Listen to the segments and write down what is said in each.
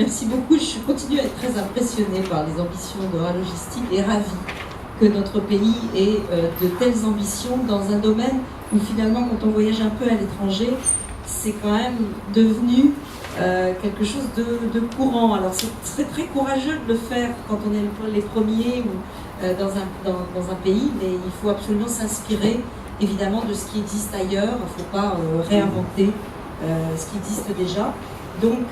Merci beaucoup. Je continue à être très impressionnée par les ambitions d'Euralogistique et ravie que notre pays ait de telles ambitions dans un domaine où finalement, quand on voyage un peu à l'étranger, c'est quand même devenu quelque chose de courant. Alors c'est très courageux de le faire quand on est les premiers ou dans un pays, mais il faut absolument s'inspirer évidemment de ce qui existe ailleurs. Il ne faut pas réinventer ce qui existe déjà. Donc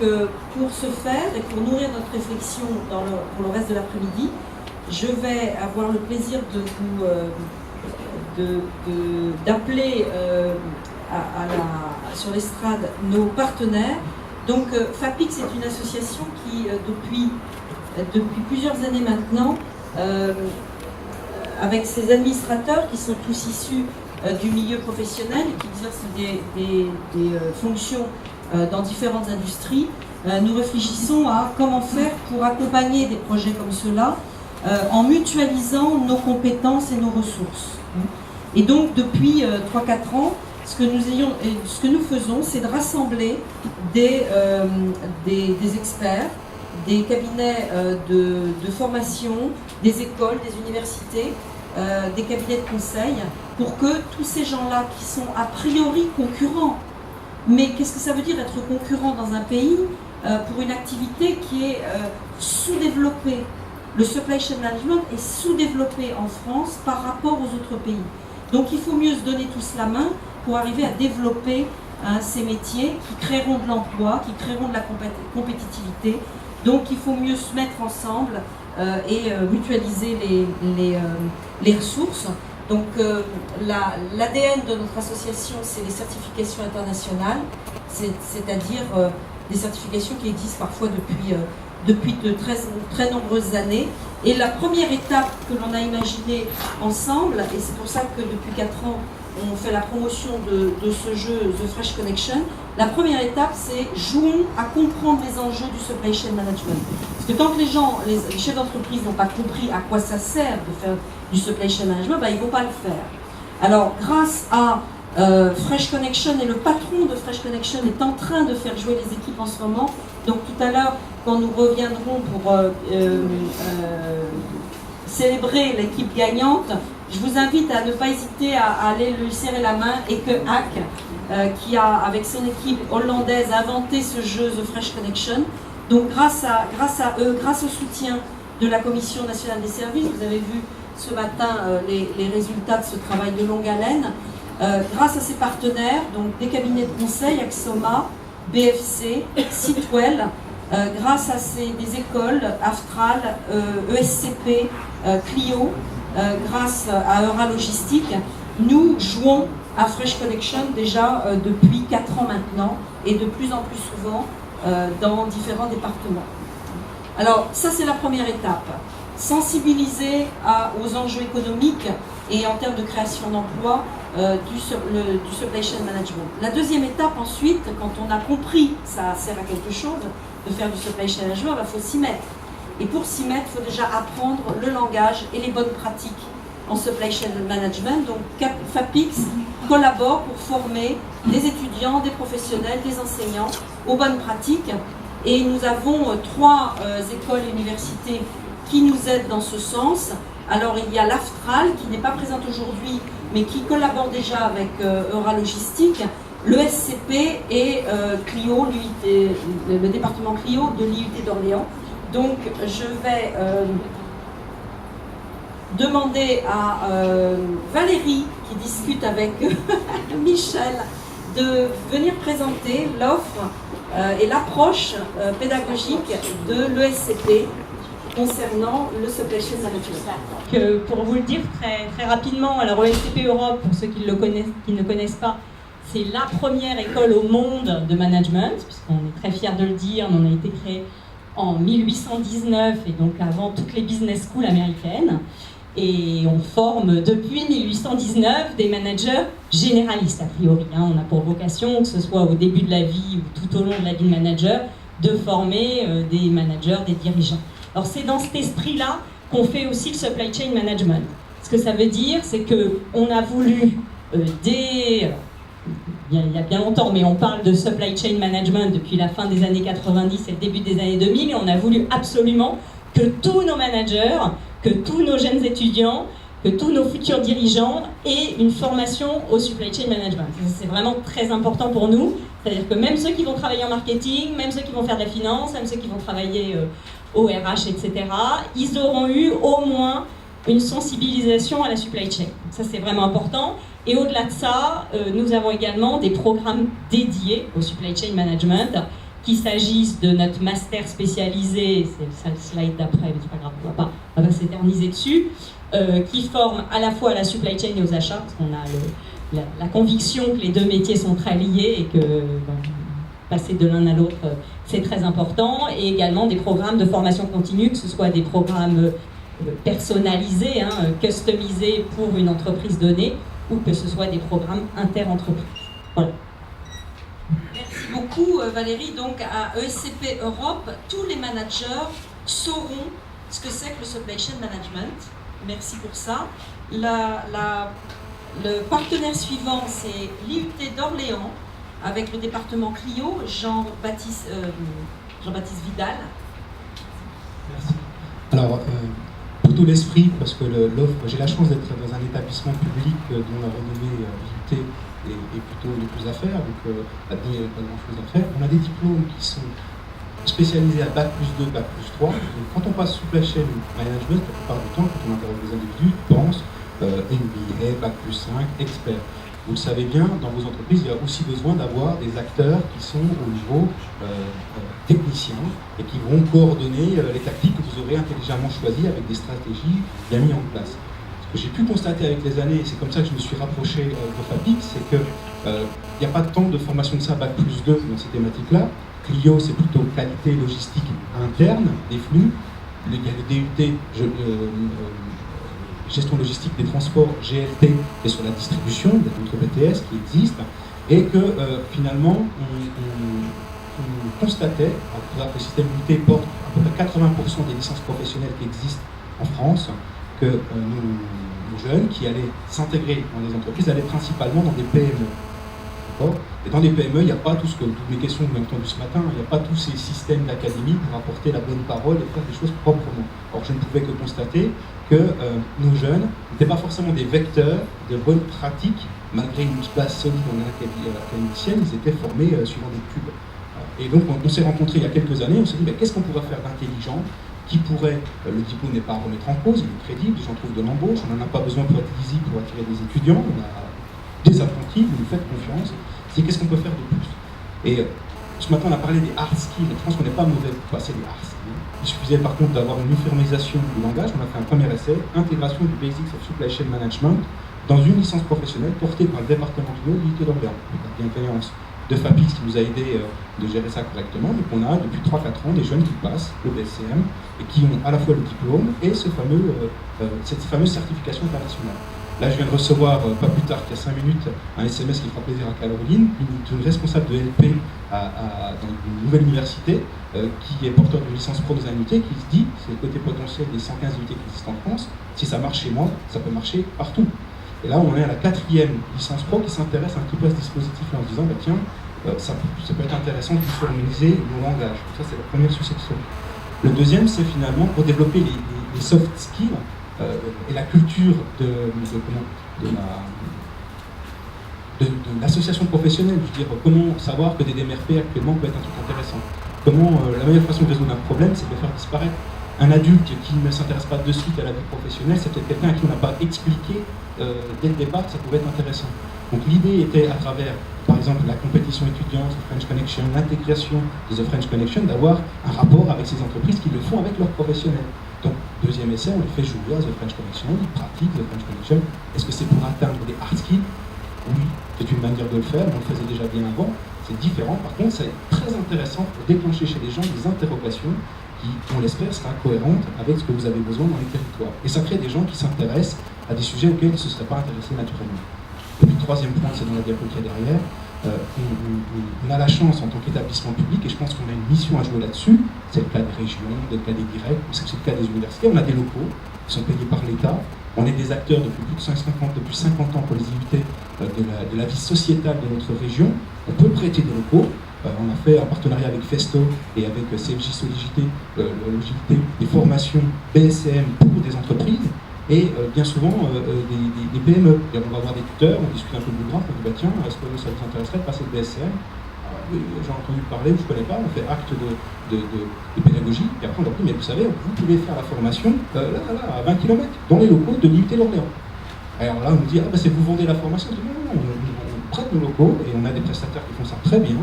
pour ce faire et pour nourrir notre réflexion pour le reste de l'après-midi, je vais avoir le plaisir d'appeler sur l'estrade nos partenaires. Donc FAPIX est une association qui depuis plusieurs années maintenant, avec ses administrateurs qui sont tous issus du milieu professionnel et qui exercent des fonctions dans différentes industries, nous réfléchissons à comment faire pour accompagner des projets comme ceux-là en mutualisant nos compétences et nos ressources. Et donc depuis 3-4 ans, ce que nous faisons, c'est de rassembler des experts, des cabinets de formation, des écoles, des universités, des cabinets de conseil, pour que tous ces gens-là qui sont a priori concurrents, mais qu'est-ce que ça veut dire être concurrent dans un pays pour une activité qui est sous-développée? Le supply chain management est sous-développé en France par rapport aux autres pays. Donc il faut mieux se donner tous la main pour arriver à développer ces métiers qui créeront de l'emploi, qui créeront de la compétitivité. Donc il faut mieux se mettre ensemble et mutualiser les ressources. Donc l'ADN de notre association, c'est les certifications internationales, c'est-à-dire des certifications qui existent parfois depuis de très nombreuses années. Et la première étape que l'on a imaginée ensemble, et c'est pour ça que depuis 4 ans, on fait la promotion de ce jeu The Fresh Connection, la première étape, c'est jouons à comprendre les enjeux du supply chain management. Parce que tant que les chefs d'entreprise n'ont pas compris à quoi ça sert de faire du supply chain management, ils ne vont pas le faire. Alors, grâce à Fresh Connection, et le patron de Fresh Connection est en train de faire jouer les équipes en ce moment. Donc tout à l'heure, quand nous reviendrons pour célébrer l'équipe gagnante, je vous invite à ne pas hésiter à aller lui serrer la main, et que Hack, qui a, avec son équipe hollandaise, inventé ce jeu The Fresh Connection. Donc grâce à eux, grâce au soutien de la Commission nationale des services, vous avez vu ce matin les résultats de ce travail de longue haleine, grâce à ses partenaires, donc des cabinets de conseil, Axoma, BFC, Sitwell, grâce à des écoles, Aftral, ESCP, Clio, grâce à Euralogistique, nous jouons à Fresh Connection déjà depuis 4 ans maintenant, et de plus en plus souvent dans différents départements. Alors ça, c'est la première étape, sensibiliser aux enjeux économiques et en termes de création d'emplois du supply chain management. La deuxième étape ensuite, quand on a compris que ça sert à quelque chose de faire du supply chain management, il faut s'y mettre. Et pour s'y mettre, il faut déjà apprendre le langage et les bonnes pratiques en supply chain management. Donc FAPIX collabore pour former des étudiants, des professionnels, des enseignants aux bonnes pratiques. Et nous avons 3 écoles et universités qui nous aident dans ce sens. Alors il y a l'Aftral qui n'est pas présente aujourd'hui, mais qui collabore déjà avec Euralogistique, le SCP et Clio, le département Clio de l'IUT d'Orléans. Donc je vais demander à Valérie, qui discute avec Michel, de venir présenter l'offre et l'approche pédagogique de l'ESCP concernant le supply chain management. Pour vous le dire très rapidement, alors ESCP Europe, pour ceux qui ne connaissent pas, c'est la première école au monde de management, puisqu'on est très fiers de le dire, on a été créé en 1819, et donc avant toutes les business schools américaines. Et on forme depuis 1819 des managers généralistes, a priori. On a pour vocation, que ce soit au début de la vie ou tout au long de la vie de manager, de former des managers, des dirigeants. Alors c'est dans cet esprit-là qu'on fait aussi le supply chain management. Ce que ça veut dire, c'est qu'on a voulu il y a bien longtemps, mais on parle de supply chain management depuis la fin des années 90 et le début des années 2000, et on a voulu absolument que tous nos managers, que tous nos jeunes étudiants, que tous nos futurs dirigeants aient une formation au supply chain management. C'est vraiment très important pour nous, c'est-à-dire que même ceux qui vont travailler en marketing, même ceux qui vont faire de la finance, même ceux qui vont travailler au RH, etc., ils auront eu au moins une sensibilisation à la supply chain. Ça, c'est vraiment important. Et au-delà de ça, nous avons également des programmes dédiés au supply chain management, qu'il s'agisse de notre master spécialisé, c'est le slide d'après, mais c'est pas grave, on va s'éterniser dessus, qui forme à la fois à la supply chain et aux achats, parce qu'on a la conviction que les deux métiers sont très liés et que passer de l'un à l'autre, c'est très important, et également des programmes de formation continue, que ce soit des programmes personnalisés, customisés pour une entreprise donnée, ou que ce soit des programmes inter-entreprises. Voilà. Merci beaucoup Valérie. Donc à ESCP Europe, tous les managers sauront ce que c'est que le supply chain management. Merci pour ça. Le partenaire suivant, c'est l'IUT d'Orléans, avec le département Clio, Jean-Baptiste Vidal. Merci. Alors, pour tout l'esprit, parce que l'offre, j'ai la chance d'être dans un établissement public dont la renommée l'IUT est plutôt les plus à faire, donc là-dedans il n'y avait pas grand-chose à faire. On a des diplômes qui sont spécialisés à Bac+2, Bac+3. Donc, quand on passe supply chain management, la plupart du temps, quand on interroge les individus, ils pensent MBA, Bac+5, expert. Vous le savez bien, dans vos entreprises, il y a aussi besoin d'avoir des acteurs qui sont au niveau technicien et qui vont coordonner les tactiques que vous aurez intelligemment choisies avec des stratégies bien mises en place. Ce que j'ai pu constater avec les années, et c'est comme ça que je me suis rapproché de FAPIC, c'est qu'il n'y a pas tant de formation de ça Bac+2 dans ces thématiques-là. Clio, c'est plutôt qualité logistique interne des flux. Il y a le DUT, gestion logistique des transports, GLT, qui est sur la distribution, il y a d'autres BTS qui existent, et que finalement, on constatait, alors que le système UT porte à peu près 80% des licences professionnelles qui existent en France, que nos jeunes qui allaient s'intégrer dans des entreprises allaient principalement dans des PME. Et dans les PME, il n'y a pas toutes les questions que vous avez entendues ce matin, il n'y a pas tous ces systèmes d'académie pour apporter la bonne parole et faire des choses proprement. Or, je ne pouvais que constater que nos jeunes n'étaient pas forcément des vecteurs de bonnes pratiques, malgré une base solide en académicienne, ils étaient formés suivant des cubes. Et donc, on s'est rencontrés il y a quelques années, on s'est dit, qu'est-ce qu'on pourrait faire d'intelligent qui pourrait, le diplôme n'est pas à remettre en cause, il est crédible, les gens trouvent de l'embauche, on n'en a pas besoin pour être easy, pour attirer des étudiants, on a des apprentis, vous nous faites confiance, c'est qu'est-ce qu'on peut faire de plus. Et ce matin on a parlé des hard skills, je pense qu'on n'est pas mauvais pour passer des hard skills. Il suffisait par contre d'avoir une uniformisation du langage, on a fait un premier essai, intégration du Basics of Supply Chain Management dans une licence professionnelle portée par le département de l'IUT d'Orléans, avec la bienveillance de FAPIX qui nous a aidé de gérer ça correctement. Donc on a depuis 3-4 ans des jeunes qui passent le BSCM et qui ont à la fois le diplôme et cette fameuse certification internationale. Là, je viens de recevoir, pas plus tard qu'il y a 5 minutes, un SMS qui fera plaisir à Caroline, une responsable de LP dans une nouvelle université, qui est porteur d'une licence pro dans un UT, qui se dit, c'est le côté potentiel des 115 UT qui existent en France, si ça marche chez moi, ça peut marcher partout. Et là, on est à la 4e licence pro qui s'intéresse un petit peu à ce dispositif-là en se disant, tiens, ça peut être intéressant d'uniformiser nos langages. Ça, c'est la première succession. Le deuxième, c'est finalement pour développer les soft skills, et la culture de l'association professionnelle, je veux dire, comment savoir que des DMRP actuellement peut être un truc intéressant. Comment la meilleure façon de résoudre un problème, c'est de le faire disparaître. Un adulte qui ne s'intéresse pas de suite à la vie professionnelle, c'est peut-être quelqu'un à qui on n'a pas expliqué dès le départ que ça pouvait être intéressant. Donc l'idée était à travers, par exemple, la compétition étudiante, The French Connection, l'intégration de The French Connection, d'avoir un rapport avec ces entreprises qui le font avec leurs professionnels. Donc, deuxième essai, on les fait jouer à The French Connection, ils pratiquent The French Connection. Est-ce que c'est pour atteindre des hard skills? Oui, c'est une manière de le faire, on le faisait déjà bien avant, c'est différent. Par contre, c'est très intéressant pour déclencher chez les gens des interrogations qui, on l'espère, sera cohérente avec ce que vous avez besoin dans les territoires. Et ça crée des gens qui s'intéressent à des sujets auxquels ils ne se seraient pas intéressés naturellement. Et puis le troisième point, c'est dans la diapo qui est derrière, on a la chance en tant qu'établissement public, et je pense qu'on a une mission à jouer là-dessus, c'est le cas des régions, c'est le cas des directs, c'est le cas des universités, on a des locaux qui sont payés par l'État, On est des acteurs depuis plus de 50 ans pour les IUT de la vie sociétale de notre région. On peut prêter des locaux. On a fait un partenariat avec Festo et avec CFJ Solidité, des formations BSCM pour des entreprises et bien souvent des PME. Et on va voir des tuteurs, on discute un peu du graphe, on dit bah, tiens, est-ce que ça vous intéresserait de passer le BSCM? Oui, j'en ai entendu parler, je ne connais pas, on fait acte de pédagogie, et après on leur dit mais vous savez, vous pouvez faire la formation là, à 20 km, dans les locaux de l'IUT d'Orléans. Alors là on nous dit, ah bah c'est vous vendez la formation? Non, on prête nos locaux et on a des prestataires qui font ça très bien.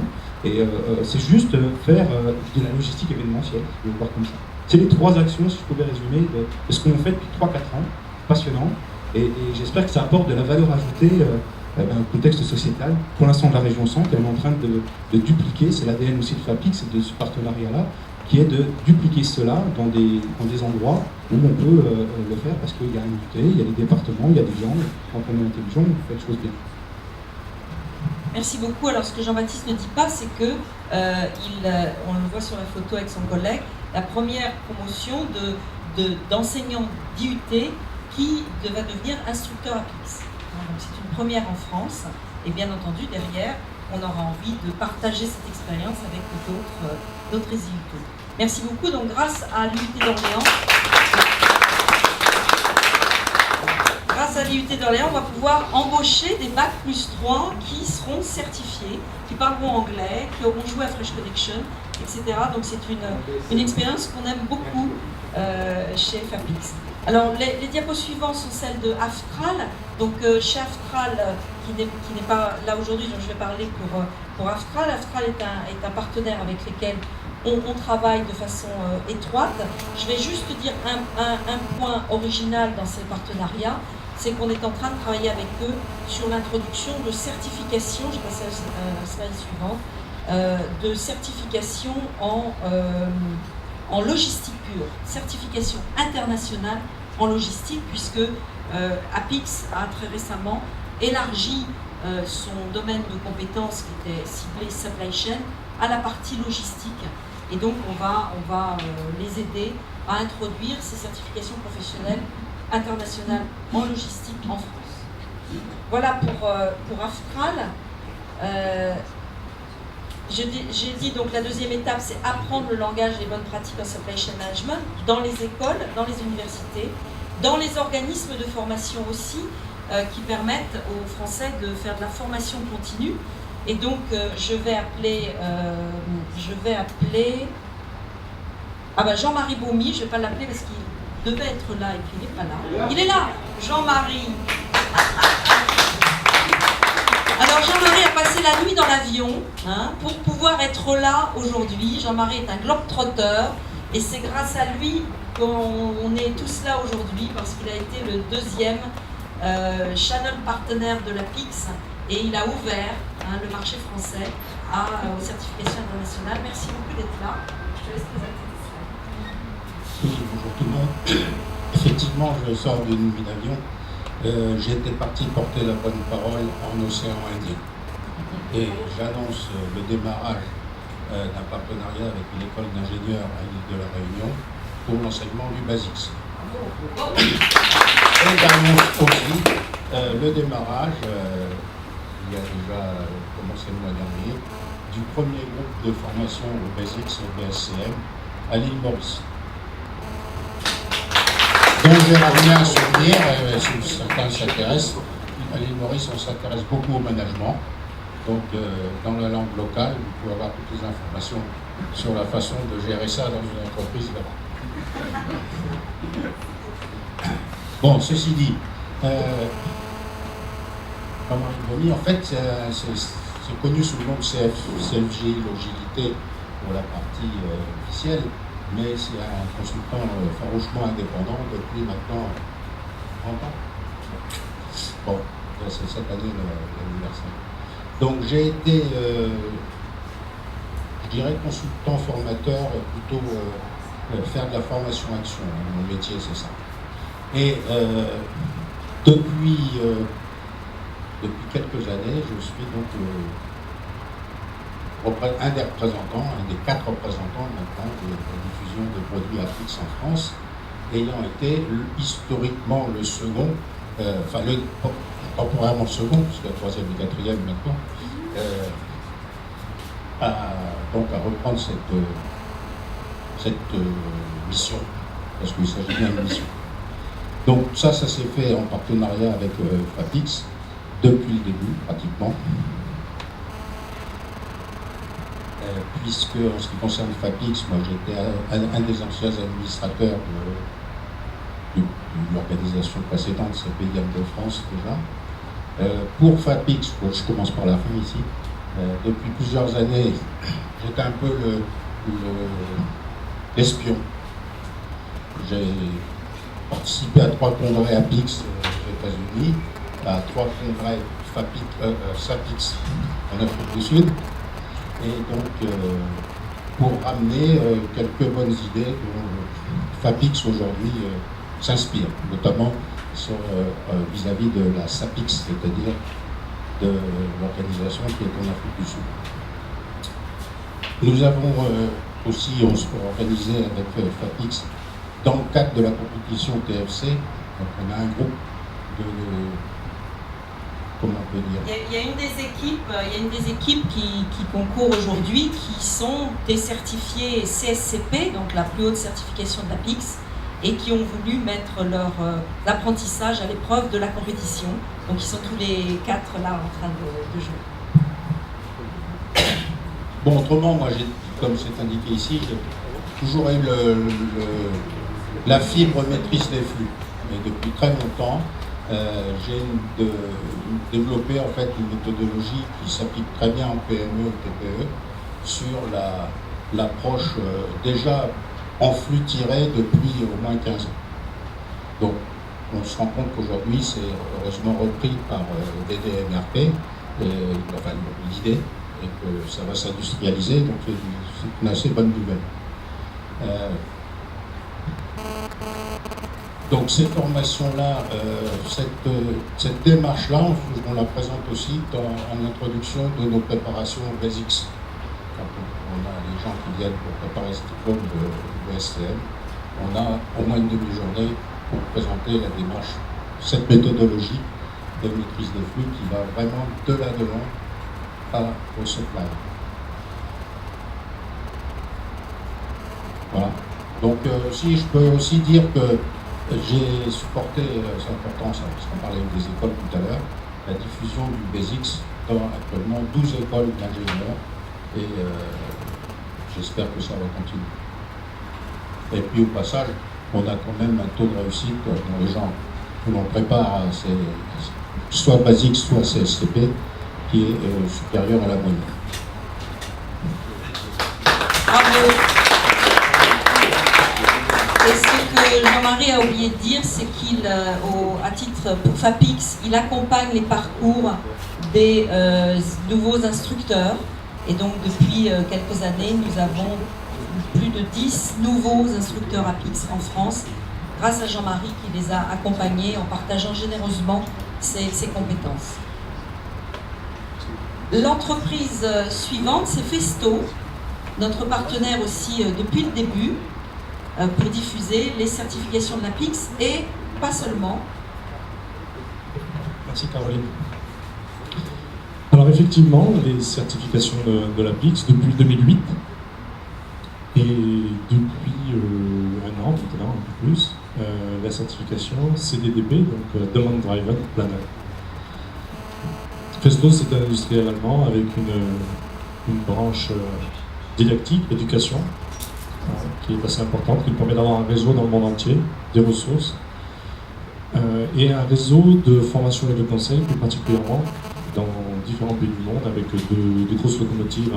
Et c'est juste faire de la logistique événementielle, je vais voir comme ça. C'est les 3 actions, si je pouvais résumer, de ce qu'on fait depuis 3-4 ans, passionnant. Et j'espère que ça apporte de la valeur ajoutée dans le contexte sociétal. Pour l'instant, de la région centre, on est en train de dupliquer, c'est l'ADN aussi de FAPIX, de ce partenariat-là, qui est de dupliquer cela dans des endroits où on peut le faire, parce qu'il y a un unité, il y a des départements, il y a des gens, quand on est intelligent, on fait les choses bien. Merci beaucoup. Alors, ce que Jean-Baptiste ne dit pas, c'est que, on le voit sur la photo avec son collègue, la première promotion d'enseignants d'IUT qui va devenir instructeur APIX. Donc, c'est une première en France. Et bien entendu, derrière, on aura envie de partager cette expérience avec d'autres IUT. Merci beaucoup. Donc, grâce à l'IUT d'Orléans, on va pouvoir embaucher des Bac plus 3 qui seront certifiés, qui parleront anglais, qui auront joué à Fresh Connection, etc. Donc c'est une expérience qu'on aime beaucoup chez FAPIX. Alors les diapos suivants sont celles de Aftral. Donc chez Aftral, qui n'est pas là aujourd'hui, dont je vais parler pour Aftral. Aftral est un partenaire avec lequel on travaille de façon étroite. Je vais juste dire un point original dans ces partenariats, c'est qu'on est en train de travailler avec eux sur l'introduction de certification, je passe à la slide suivante, de certification en logistique pure, certification internationale en logistique, puisque APIX a très récemment élargi son domaine de compétences qui était ciblé supply chain à la partie logistique. Et donc on va les aider à introduire ces certifications professionnelles internationales en logistique en France. Voilà pour Aftral. J'ai dit donc la deuxième étape, c'est apprendre le langage et les bonnes pratiques en supply chain management dans les écoles, dans les universités, dans les organismes de formation aussi, qui permettent aux Français de faire de la formation continue. Et donc je vais appeler Jean-Marie Baumy. Je ne vais pas l'appeler parce qu'il devait être là et puis il n'est pas là. Il est là, Jean-Marie. Alors Jean-Marie a passé la nuit dans l'avion pour pouvoir être là aujourd'hui. Jean-Marie est un globe-trotteur et c'est grâce à lui qu'on est tous là aujourd'hui, parce qu'il a été le deuxième channel partenaire de l'APIX et il a ouvert le marché français aux certifications internationales. Merci beaucoup d'être là. Je te laisse présenter. Oui, bonjour tout le monde. Effectivement, je sors d'une nuit d'avion. J'étais parti porter la bonne parole en océan Indien. Et j'annonce le démarrage d'un partenariat avec une école d'ingénieurs à l'île de la Réunion pour l'enseignement du BASIX. Et j'annonce aussi le démarrage, il a déjà commencé le mois dernier, du premier groupe de formation au BASIX au BSCM à l'île Maurice. Donc j'ai ramené un souvenir, si certains s'intéressent, à l'île Maurice on s'intéresse beaucoup au management. Donc dans la langue locale, vous pouvez avoir toutes les informations sur la façon de gérer ça dans une entreprise là-bas. Bon, ceci dit, Jean-Marie Baumy, en fait, c'est connu sous le nom de CFJ Logilité pour la partie officielle, mais c'est un consultant farouchement indépendant depuis maintenant 30 ans. Bon, c'est cette année l'anniversaire. Donc j'ai été, je dirais, consultant formateur, plutôt faire de la formation action. Mon métier, c'est ça. Et depuis quelques années, je suis donc un des représentants, un des 4 représentants maintenant de la diffusion de produits APIX en France. ayant été historiquement le second, temporairement le second, puisque le troisième et quatrième maintenant, donc à reprendre cette mission, parce qu'il s'agit bien d'une mission. Donc ça s'est fait en partenariat avec FAPIX depuis le début, pratiquement. Puisque en ce qui concerne FAPIX, moi j'étais un des anciens administrateurs de l'organisation précédente, c'est PIM de France déjà. Pour FAPIX, je commence par la fin ici, depuis plusieurs années, j'étais un peu l'espion. J'ai participé à 3 congrès APIX aux États-Unis, à 3 congrès SAPIX en Afrique du Sud, et donc pour ramener quelques bonnes idées dont FAPIX aujourd'hui s'inspire, notamment vis-à-vis de la SAPIX, c'est-à-dire de l'organisation qui est en Afrique du Sud. Nous avons aussi organisé avec FAPIX, dans le cadre de la compétition TFC, donc on a un groupe de comment on peut dire. Il y a une des équipes qui concourent aujourd'hui qui sont des certifiés CSCP, donc la plus haute certification de l'APIX, et qui ont voulu mettre leur apprentissage à l'épreuve de la compétition. Donc ils sont tous les 4 là en train de jouer. Bon, autrement, moi, comme c'est indiqué ici, j'ai toujours eu la fibre maîtrise des flux. Mais depuis très longtemps, j'ai développé en fait une méthodologie qui s'applique très bien en PME et TPE sur l'approche déjà en flux tiré depuis au moins 15 ans. Donc, on se rend compte qu'aujourd'hui, c'est heureusement repris par DDMRP, enfin l'idée, et que ça va s'industrialiser, donc c'est une assez bonne nouvelle. Donc ces formations-là, cette démarche-là, on la présente aussi en introduction de nos préparations Basics. Quand on a les gens qui viennent pour préparer ce diplôme de SCM, on a au moins une demi-journée pour présenter la démarche, cette méthodologie de maîtrise des flux qui va vraiment de là de loin au supply. Voilà. Donc si je peux aussi dire que j'ai supporté, c'est important ça, parce qu'on parlait des écoles tout à l'heure, la diffusion du Basics dans actuellement 12 écoles d'ingénieurs et j'espère que ça va continuer. Et puis au passage, on a quand même un taux de réussite dans les gens que l'on prépare, soit Basics, soit CSCP, qui est supérieur à la moyenne. Bravo. Et ce que Jean-Marie a oublié de dire, c'est qu'il, à titre pour FAPIX, il accompagne les parcours des nouveaux instructeurs. Et donc depuis quelques années, nous avons plus de 10 nouveaux instructeurs APIX en France, grâce à Jean-Marie qui les a accompagnés en partageant généreusement ses compétences. L'entreprise suivante, c'est Festo, notre partenaire aussi depuis le début, pour diffuser les certifications de l'APIX et pas seulement. Merci Caroline. Alors effectivement, les certifications de l'APIX depuis 2008 et depuis un an maintenant, un peu plus, la certification CDDP, donc Demand Driven Planner. Festo, c'est un industriel allemand avec une branche didactique, éducation, qui est assez importante, qui permet d'avoir un réseau dans le monde entier, des ressources, et un réseau de formation et de conseil, plus particulièrement dans différents pays du monde, avec des grosses locomotives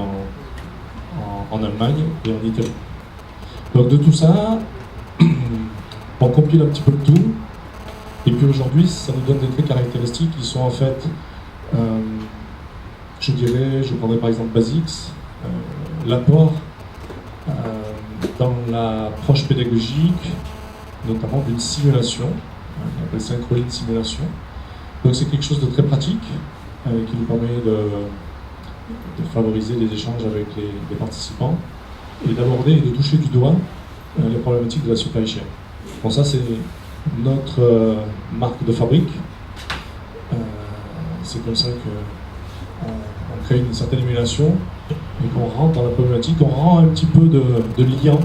en Allemagne et en Italie. Donc de tout ça, on compile un petit peu le tout, et puis aujourd'hui, ça nous donne des traits caractéristiques qui sont en fait, je prendrais par exemple Basics, l'apport dans l'approche pédagogique, notamment d'une simulation, on appelle ça une simulation. Donc c'est quelque chose de très pratique, qui nous permet de favoriser les échanges avec les participants et d'aborder et de toucher du doigt les problématiques de la supply chain. Bon, ça c'est notre marque de fabrique. C'est comme ça qu'on crée une certaine émulation et qu'on rentre dans la problématique, on rend un petit peu de lien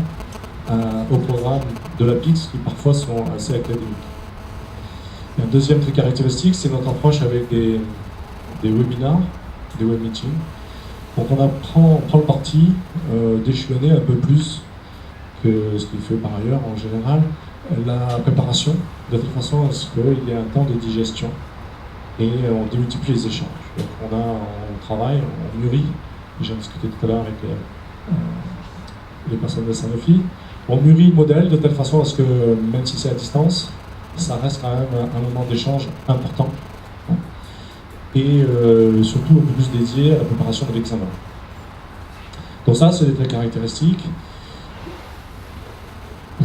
au programme de la PIX qui parfois sont assez académiques. Et un deuxième trait caractéristique, c'est notre approche avec des webinars, des web meetings. Donc on prend le parti d'échelonner un peu plus que ce qu'il fait par ailleurs en général la préparation, de telle façon à ce qu'il y ait un temps de digestion et on démultiplie les échanges. Donc on travaille, on mûrit, j'ai discuté tout à l'heure avec les personnes de Sanofi, on mûrit le modèle de telle façon à ce que même si c'est à distance, ça reste quand même un moment d'échange important et surtout plus dédié à la préparation de l'examen. Donc ça, c'est des traits caractéristiques.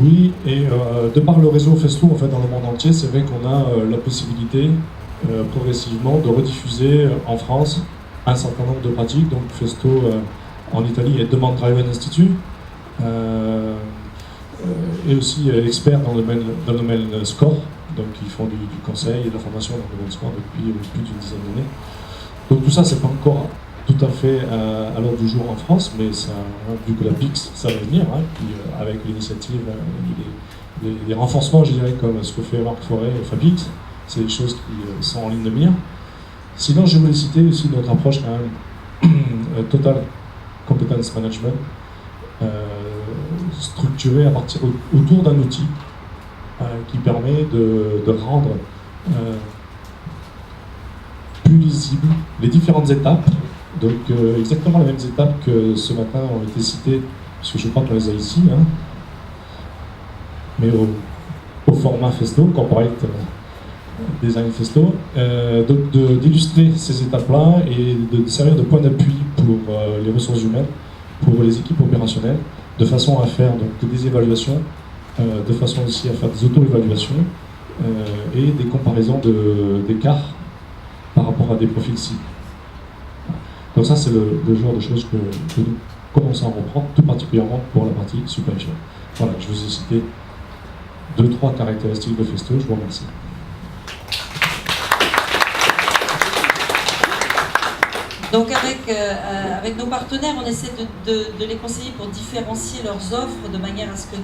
Oui, et de par le réseau Festo en fait, dans le monde entier, c'est vrai qu'on a la possibilité progressivement de rediffuser en France un certain nombre de pratiques. Donc Festo en Italie est Demand Driven Institute et aussi expert dans le domaine score. Donc ils font du conseil et de la formation dans le domaine score depuis plus d'une dizaine d'années. Donc tout ça, c'est pas encore tout à fait à l'ordre du jour en France, mais ça, vu que la PIX, ça va venir, hein, puis avec l'initiative, les renforcements, je dirais, comme ce que fait Marc Forêt et Fabix, c'est des choses qui sont en ligne de mire. Sinon, je voulais citer aussi notre approche quand même Total Competence Management, structurée à partir autour d'un outil qui permet de rendre plus lisibles les différentes étapes. Donc exactement les mêmes étapes que ce matin ont été citées, parce que je crois qu'on les a ici, hein, mais au format Festo, Corporate Design Festo, donc d'illustrer ces étapes-là et de servir de point d'appui pour les ressources humaines, pour les équipes opérationnelles, de façon à faire donc, des évaluations, de façon aussi à faire des auto-évaluations et des comparaisons d'écarts par rapport à des profils cibles. Donc ça, c'est le genre de choses que nous commençons à reprendre, tout particulièrement pour la partie supply chain. Voilà, je vous ai cité 2-3 caractéristiques de Festo, je vous remercie. Donc avec nos partenaires, on essaie de les conseiller pour différencier leurs offres de manière à ce que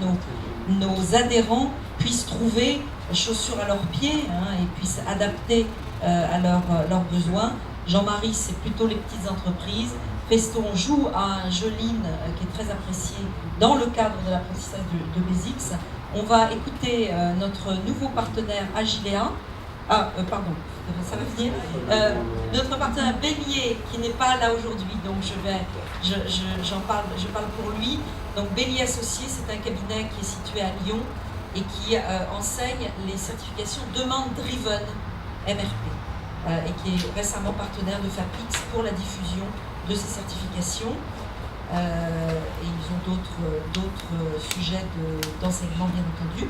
nos adhérents puissent trouver chaussures à leurs pieds et puissent adapter à leurs besoins. Jean-Marie, c'est plutôt les petites entreprises. Festo, on joue à un jeu ligne qui est très apprécié dans le cadre de l'apprentissage de Basics. On va écouter notre nouveau partenaire Agilea. Pardon, ça va venir. Notre partenaire Bélier, qui n'est pas là aujourd'hui, donc je parle pour lui. Donc Bélier Associés, c'est un cabinet qui est situé à Lyon et qui enseigne les certifications Demand Driven MRP. Et qui est récemment partenaire de Fabix pour la diffusion de ces certifications. Et ils ont d'autres sujets d'enseignement, bien entendu.